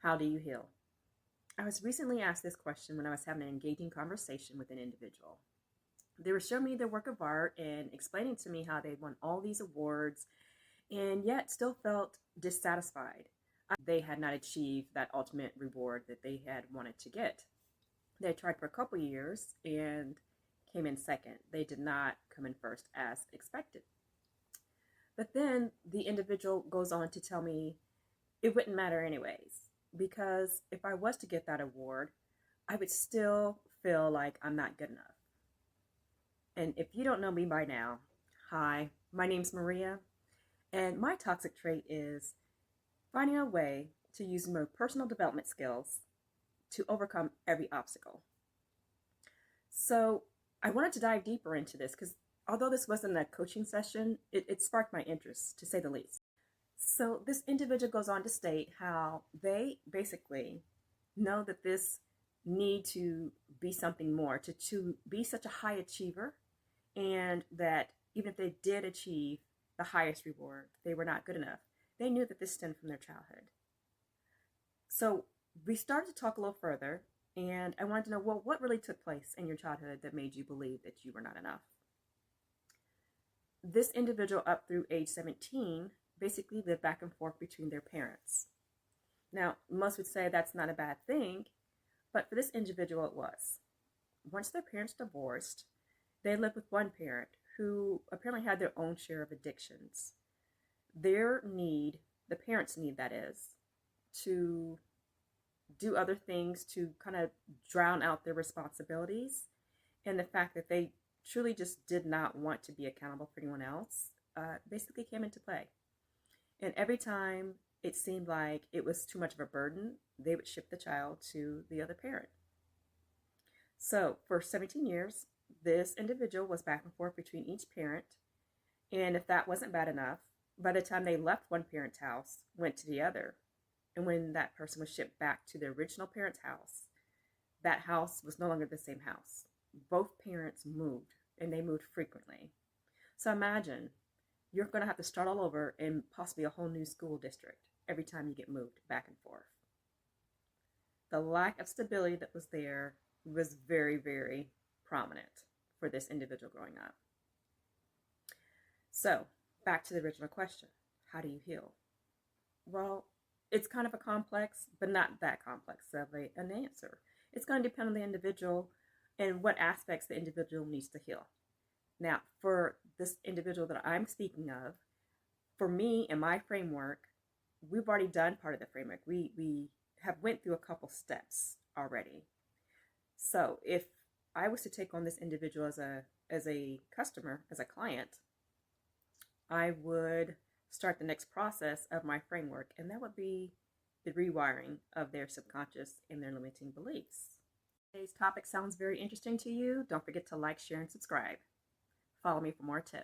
How do you heal? I was recently asked this question when I was having an engaging conversation with an individual. They were showing me their work of art and explaining to me how they won all these awards and yet still felt dissatisfied. They had not achieved that ultimate reward that they had wanted to get. They tried for a couple years and came in second. They did not come in first as expected. But then the individual goes on to tell me it wouldn't matter anyways, because if I was to get that award, I would still feel like I'm not good enough. And if you don't know me by now, hi, my name's Maria, and my toxic trait is finding a way to use my personal development skills to overcome every obstacle. So I wanted to dive deeper into this because although this wasn't a coaching session, it sparked my interest, to say the least. So this individual goes on to state how they basically know that this need to be something more, to be such a high achiever, and that even if they did achieve the highest reward, they were not good enough. They knew that this stemmed from their childhood. So we started to talk a little further, and I wanted to know, well, what really took place in your childhood that made you believe that you were not enough? This individual up through age 17 basically lived back and forth between their parents. Now, most would say that's not a bad thing, but for this individual it was. Once their parents divorced, they lived with one parent who apparently had their own share of addictions. Their need, the parents' need that is, to do other things to kind of drown out their responsibilities, and the fact that they truly just did not want to be accountable for anyone else basically came into play. And every time it seemed like it was too much of a burden, they would ship the child to the other parent. So for 17 years, this individual was back and forth between each parent. And if that wasn't bad enough, by the time they left one parent's house, went to the other, and when that person was shipped back to the original parent's house, that house was no longer the same house. Both parents moved, and they moved frequently. So imagine you're going to have to start all over in possibly a whole new school district every time you get moved back and forth. The lack of stability that was there was very, very prominent for this individual growing up. So back to the original question, how do you heal? Well, it's kind of a complex, but not that complex of an answer. It's going to depend on the individual and what aspects the individual needs to heal. Now, for this individual that I'm speaking of, for me and my framework, we've already done part of the framework. We have went through a couple steps already. So if I was to take on this individual as a customer, as a client, I would start the next process of my framework, and that would be the rewiring of their subconscious and their limiting beliefs. Today's topic sounds very interesting to you. Don't forget to like, share, and subscribe. Follow me for more tips.